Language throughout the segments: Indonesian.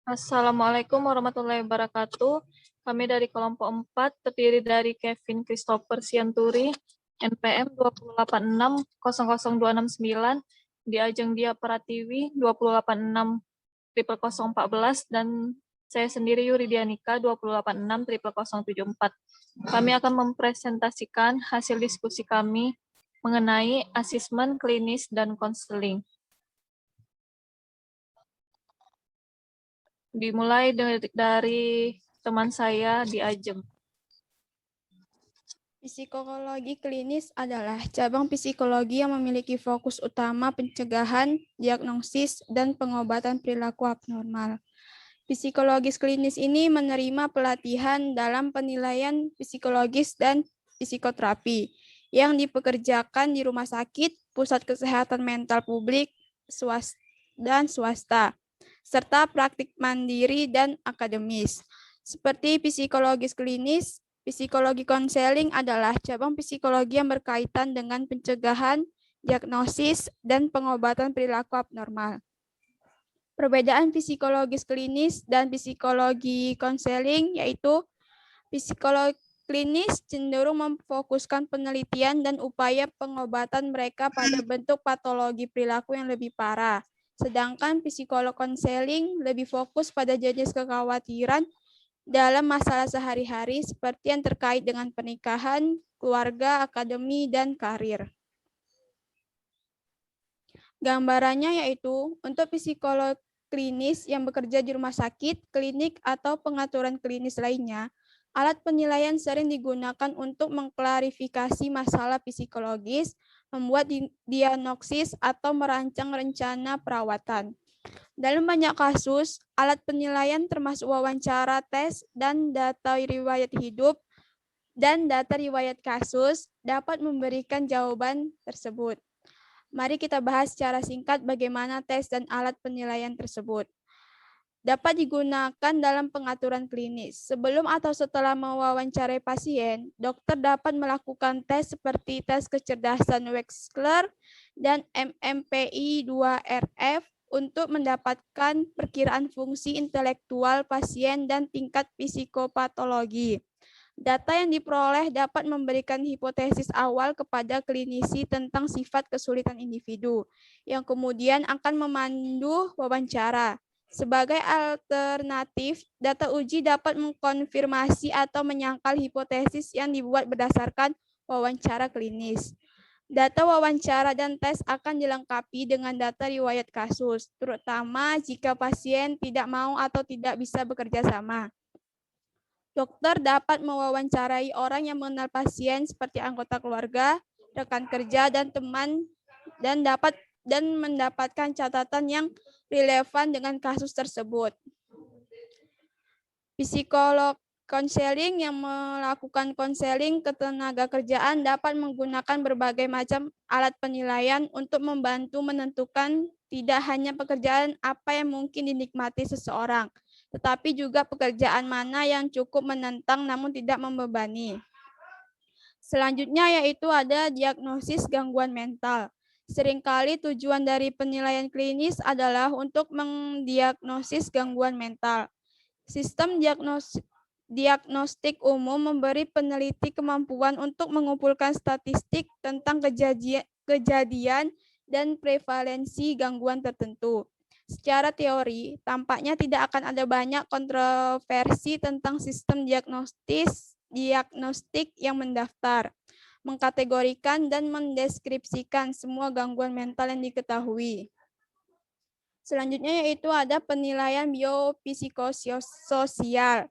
Assalamualaikum warahmatullahi wabarakatuh. Kami dari kelompok 4 terdiri dari Kevin Christopher Sianturi, NPM 286000269, di Ajeng Dia Pratiwi 2860014, dan saya sendiri Yuri Dianika 2860074. Kami akan mempresentasikan hasil diskusi kami mengenai asesmen klinis dan konseling. Dimulai dari teman saya di Ajeng. Psikologi klinis adalah cabang psikologi yang memiliki fokus utama pencegahan, diagnosis, dan pengobatan perilaku abnormal. Psikologis klinis ini menerima pelatihan dalam penilaian psikologis dan psikoterapi yang dipekerjakan di rumah sakit, pusat kesehatan mental publik, dan swasta, serta praktik mandiri dan akademis. Seperti psikologis klinis, psikologi konseling adalah cabang psikologi yang berkaitan dengan pencegahan, diagnosis, dan pengobatan perilaku abnormal. Perbedaan psikologis klinis dan psikologi konseling yaitu psikologi klinis cenderung memfokuskan penelitian dan upaya pengobatan mereka pada bentuk patologi perilaku yang lebih parah. Sedangkan psikolog konseling lebih fokus pada jenis kekhawatiran dalam masalah sehari-hari seperti yang terkait dengan pernikahan, keluarga, akademi, dan karir. Gambarannya yaitu untuk psikolog klinis yang bekerja di rumah sakit, klinik, atau pengaturan klinis lainnya, alat penilaian sering digunakan untuk mengklarifikasi masalah psikologis, membuat diagnosis, atau merancang rencana perawatan. Dalam banyak kasus, alat penilaian termasuk wawancara, tes, dan data riwayat hidup dan data riwayat kasus dapat memberikan jawaban tersebut. Mari kita bahas secara singkat bagaimana tes dan alat penilaian tersebut. Dapat digunakan dalam pengaturan klinis. Sebelum atau setelah mewawancarai pasien, dokter dapat melakukan tes seperti tes kecerdasan Wechsler dan MMPI-2RF untuk mendapatkan perkiraan fungsi intelektual pasien dan tingkat psikopatologi. Data yang diperoleh dapat memberikan hipotesis awal kepada klinisi tentang sifat kesulitan individu, yang kemudian akan memandu wawancara. Sebagai alternatif, data uji dapat mengkonfirmasi atau menyangkal hipotesis yang dibuat berdasarkan wawancara klinis. Data wawancara dan tes akan dilengkapi dengan data riwayat kasus, terutama jika pasien tidak mau atau tidak bisa bekerja sama. Dokter dapat mewawancarai orang yang mengenal pasien seperti anggota keluarga, rekan kerja, dan teman, dan mendapatkan catatan yang relevan dengan kasus tersebut. Psikolog konseling yang melakukan konseling ketenagakerjaan dapat menggunakan berbagai macam alat penilaian untuk membantu menentukan tidak hanya pekerjaan apa yang mungkin dinikmati seseorang, tetapi juga pekerjaan mana yang cukup menantang namun tidak membebani. Selanjutnya yaitu ada diagnosis gangguan mental. Seringkali tujuan dari penilaian klinis adalah untuk mendiagnosis gangguan mental. Sistem diagnostik umum memberi peneliti kemampuan untuk mengumpulkan statistik tentang kejadian dan prevalensi gangguan tertentu. Secara teori, tampaknya tidak akan ada banyak kontroversi tentang sistem diagnostik yang mendaftar, mengkategorikan, dan mendeskripsikan semua gangguan mental yang diketahui. Selanjutnya yaitu ada penilaian biopsikososial.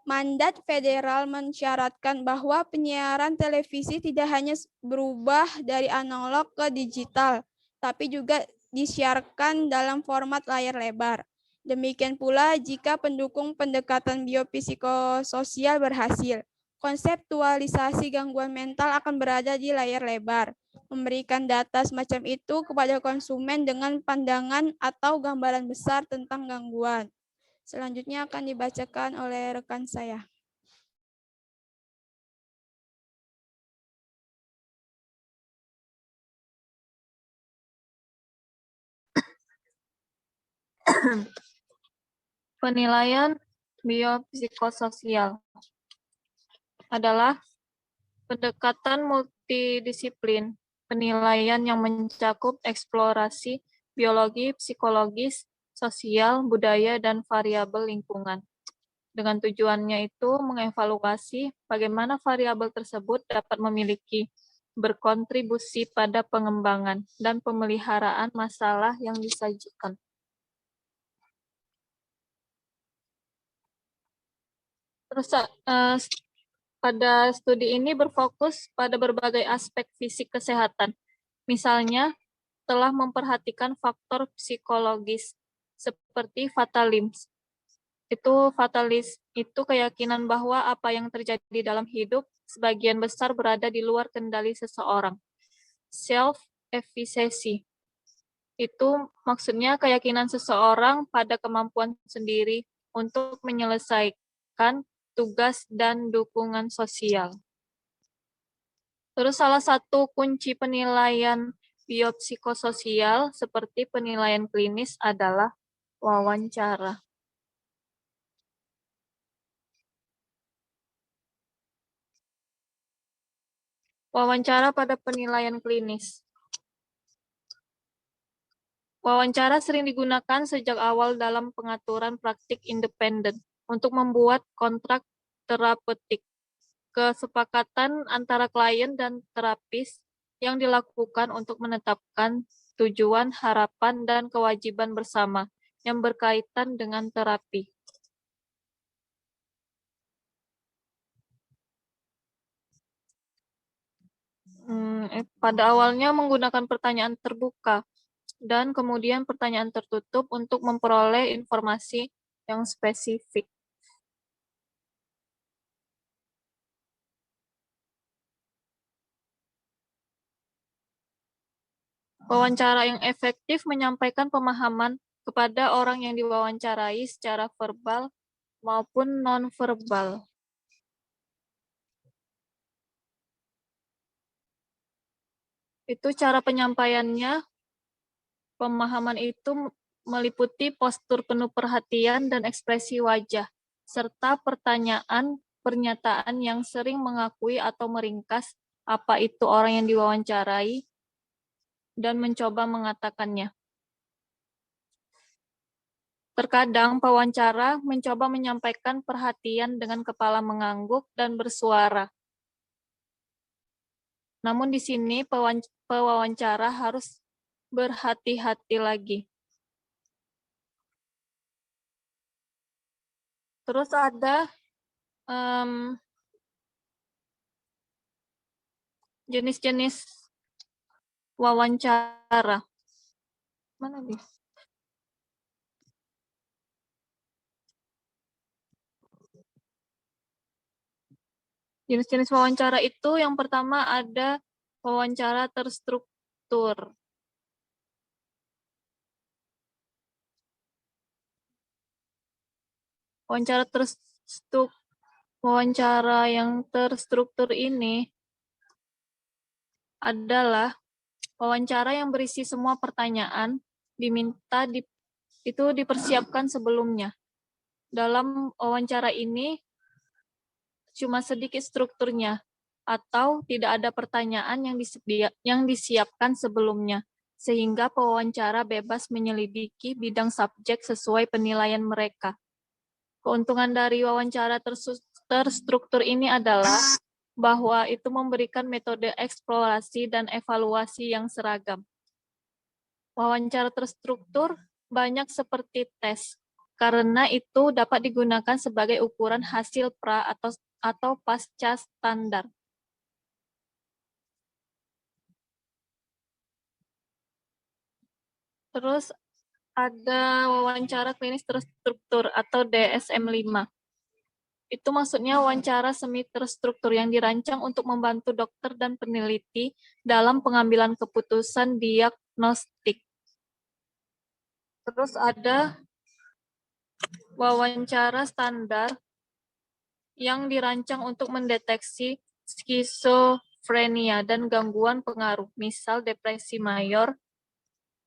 Mandat federal mensyaratkan bahwa penyiaran televisi tidak hanya berubah dari analog ke digital, tapi juga disiarkan dalam format layar lebar. Demikian pula jika pendukung pendekatan biopsikososial berhasil, konseptualisasi gangguan mental akan berada di layar lebar. Memberikan data semacam itu kepada konsumen dengan pandangan atau gambaran besar tentang gangguan. Selanjutnya akan dibacakan oleh rekan saya. Penilaian biopsikososial adalah pendekatan multidisiplin penilaian yang mencakup eksplorasi biologi, psikologis, sosial, budaya, dan variabel lingkungan. Dengan tujuannya itu mengevaluasi bagaimana variabel tersebut dapat berkontribusi pada pengembangan dan pemeliharaan masalah yang disajikan. Terus pada studi ini berfokus pada berbagai aspek fisik kesehatan. Misalnya, telah memperhatikan faktor psikologis seperti fatalisme. Itu keyakinan bahwa apa yang terjadi dalam hidup sebagian besar berada di luar kendali seseorang. Self-efficacy. Itu maksudnya keyakinan seseorang pada kemampuan sendiri untuk menyelesaikan tugas dan dukungan sosial. Terus salah satu kunci penilaian biopsikososial seperti penilaian klinis adalah wawancara. Wawancara pada penilaian klinis. Wawancara sering digunakan sejak awal dalam pengaturan praktik independen untuk membuat kontrak terapeutik. Kesepakatan antara klien dan terapis yang dilakukan untuk menetapkan tujuan, harapan, dan kewajiban bersama yang berkaitan dengan terapi. Pada awalnya menggunakan pertanyaan terbuka dan kemudian pertanyaan tertutup untuk memperoleh informasi yang spesifik. Wawancara yang efektif menyampaikan pemahaman kepada orang yang diwawancarai secara verbal maupun non-verbal. Itu cara penyampaiannya, pemahaman itu meliputi postur penuh perhatian dan ekspresi wajah, serta pernyataan yang sering mengakui atau meringkas apa itu orang yang diwawancarai dan mencoba mengatakannya. Terkadang pewawancara mencoba menyampaikan perhatian dengan kepala mengangguk dan bersuara. Namun di sini pewawancara harus berhati-hati lagi. Terus ada jenis-jenis wawancara. Mana nih? Jenis-jenis wawancara itu yang pertama ada wawancara terstruktur. Wawancara yang terstruktur ini adalah wawancara yang berisi semua pertanyaan itu dipersiapkan sebelumnya. Dalam wawancara ini cuma sedikit strukturnya atau tidak ada pertanyaan yang disiapkan sebelumnya, sehingga pewawancara bebas menyelidiki bidang subjek sesuai penilaian mereka. Keuntungan dari wawancara terstruktur ini adalah bahwa itu memberikan metode eksplorasi dan evaluasi yang seragam. Wawancara terstruktur banyak seperti tes, karena itu dapat digunakan sebagai ukuran hasil pra atau pasca standar. Terus ada wawancara klinis terstruktur atau DSM-5. Itu maksudnya wawancara semi terstruktur yang dirancang untuk membantu dokter dan peneliti dalam pengambilan keputusan diagnostik. Terus ada wawancara standar yang dirancang untuk mendeteksi skizofrenia dan gangguan pengaruh, misal depresi mayor,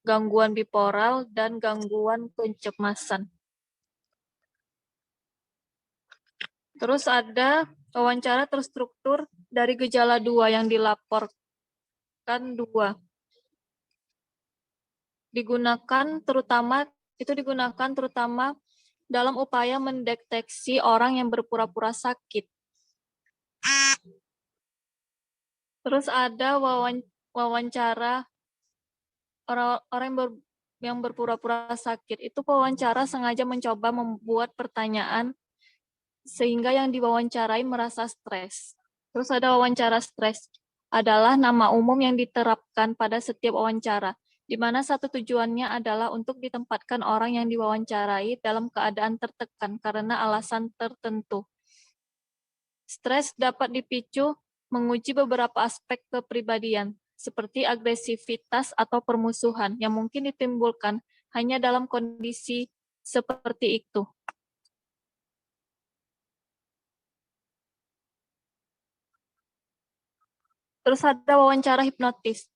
gangguan bipolar, dan gangguan kecemasan. Terus ada wawancara terstruktur dari gejala 2 yang dilaporkan 2. Digunakan terutama dalam upaya mendeteksi orang yang berpura-pura sakit. Terus ada wawancara orang yang berpura-pura sakit. Itu wawancara sengaja mencoba membuat pertanyaan sehingga yang diwawancarai merasa stres. Terus ada wawancara stres, adalah nama umum yang diterapkan pada setiap wawancara, di mana satu tujuannya adalah untuk ditempatkan orang yang diwawancarai dalam keadaan tertekan karena alasan tertentu. Stres dapat dipicu menguji beberapa aspek kepribadian, seperti agresivitas atau permusuhan yang mungkin ditimbulkan hanya dalam kondisi seperti itu. Terus ada wawancara hipnotis.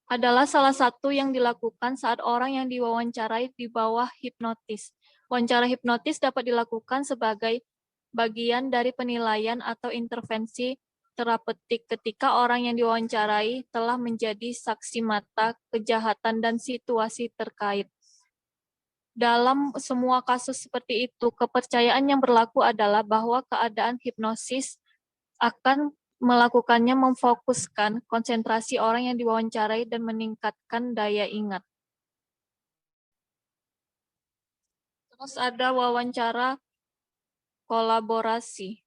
Adalah salah satu yang dilakukan saat orang yang diwawancarai di bawah hipnotis. Wawancara hipnotis dapat dilakukan sebagai bagian dari penilaian atau intervensi terapeutik ketika orang yang diwawancarai telah menjadi saksi mata kejahatan dan situasi terkait. Dalam semua kasus seperti itu, kepercayaan yang berlaku adalah bahwa keadaan hipnosis akan melakukannya memfokuskan konsentrasi orang yang diwawancarai dan meningkatkan daya ingat. Terus ada wawancara kolaborasi.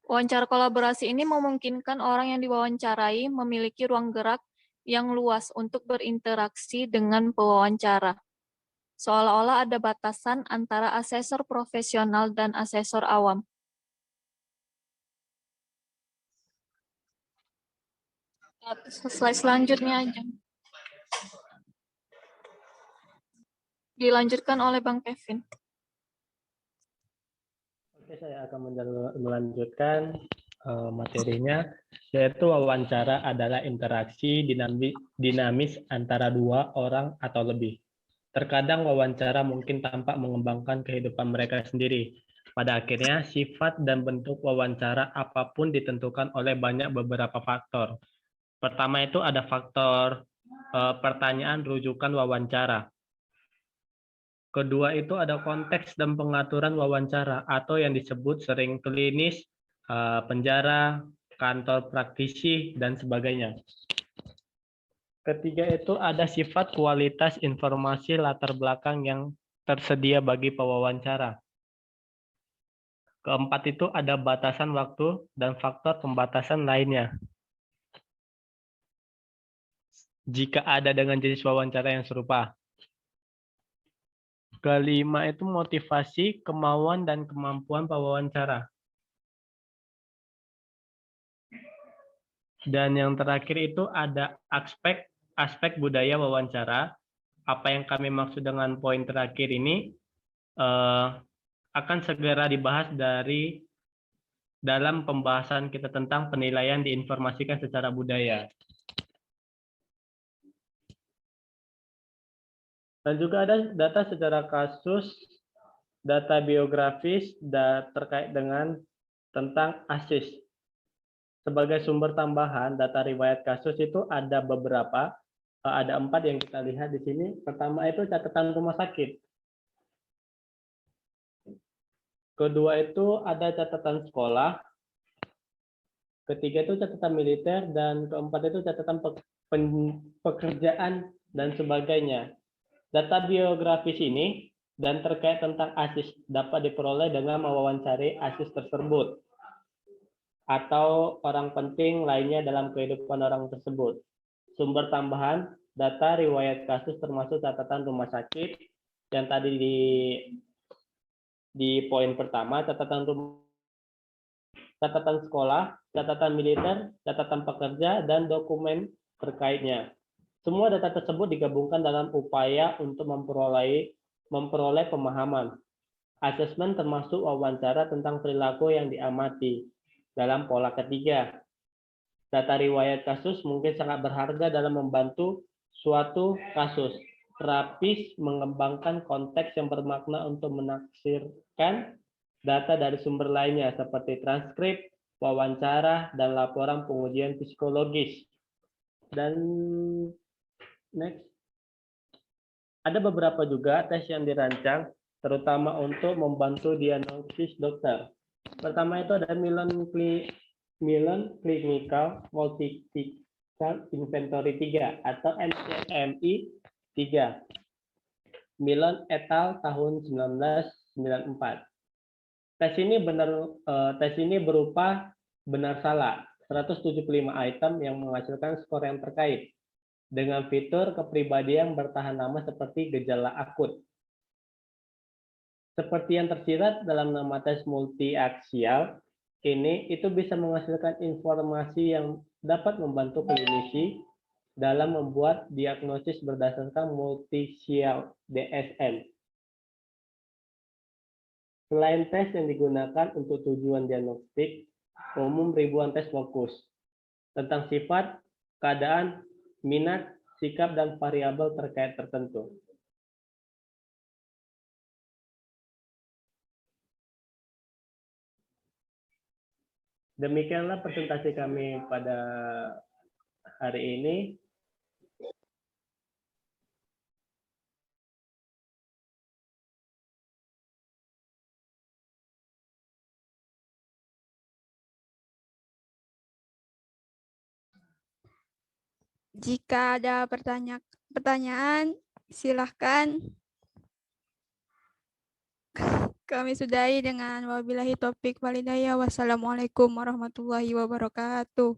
Wawancara kolaborasi ini memungkinkan orang yang diwawancarai memiliki ruang gerak yang luas untuk berinteraksi dengan pewawancara. Seolah-olah ada batasan antara asesor profesional dan asesor awam. Slide selanjutnya aja. Dilanjutkan oleh Bang Kevin. Oke, saya akan melanjutkan materinya, yaitu wawancara adalah interaksi dinamis antara dua orang atau lebih. Terkadang wawancara mungkin tampak mengembangkan kehidupan mereka sendiri. Pada akhirnya, sifat dan bentuk wawancara apapun ditentukan oleh beberapa faktor. Pertama itu ada faktor pertanyaan rujukan wawancara. Kedua itu ada konteks dan pengaturan wawancara atau yang disebut sering klinis, penjara, kantor praktisi, dan sebagainya. Ketiga itu ada sifat kualitas informasi latar belakang yang tersedia bagi pewawancara. Keempat itu ada batasan waktu dan faktor pembatasan lainnya. Jika ada dengan jenis wawancara yang serupa. Kelima itu motivasi, kemauan, dan kemampuan pewawancara. Dan yang terakhir itu ada aspek budaya wawancara. Apa yang kami maksud dengan poin terakhir ini akan segera dibahas dalam pembahasan kita tentang penilaian diinformasikan secara budaya. Dan juga ada data secara kasus, data biografis terkait dengan tentang ASIS. Sebagai sumber tambahan, data riwayat kasus itu ada beberapa, ada 4 yang kita lihat di sini. Pertama itu catatan rumah sakit. Kedua itu ada catatan sekolah. Ketiga itu catatan militer, dan keempat itu catatan pekerjaan dan sebagainya. Data biografis ini dan terkait tentang ASIS dapat diperoleh dengan mewawancari ASIS tersebut atau orang penting lainnya dalam kehidupan orang tersebut. Sumber tambahan, data riwayat kasus termasuk catatan rumah sakit yang tadi di poin pertama, catatan sekolah, catatan militer, catatan pekerja, dan dokumen terkaitnya. Semua data tersebut digabungkan dalam upaya untuk memperoleh pemahaman. Asesmen termasuk wawancara tentang perilaku yang diamati. Dalam pola ketiga, data riwayat kasus mungkin sangat berharga dalam membantu suatu kasus. terapis mengembangkan konteks yang bermakna untuk menaksirkan data dari sumber lainnya seperti transkrip, wawancara, dan laporan pengujian psikologis. Dan next, ada beberapa juga tes yang dirancang terutama untuk membantu diagnosis dokter. Pertama itu ada Milan Clinical Multi-Physical Inventory 3 atau MCMI 3. Milan et al. Tahun 1994. Tes ini berupa benar salah 175 item yang menghasilkan skor yang terkait dengan fitur kepribadian bertahan lama seperti gejala akut. Seperti yang tersirat dalam nama tes multi-aksial, ini itu bisa menghasilkan informasi yang dapat membantu klinisi dalam membuat diagnosis berdasarkan multi-sial DSM. Selain tes yang digunakan untuk tujuan diagnostik, umum ribuan tes fokus tentang sifat, keadaan, minat, sikap, dan variabel terkait tertentu. Demikianlah presentasi kami pada hari ini. Jika ada pertanyaan, silahkan. Kami sudahi dengan wabillahi taufiq walhidayah. Wassalamualaikum warahmatullahi wabarakatuh.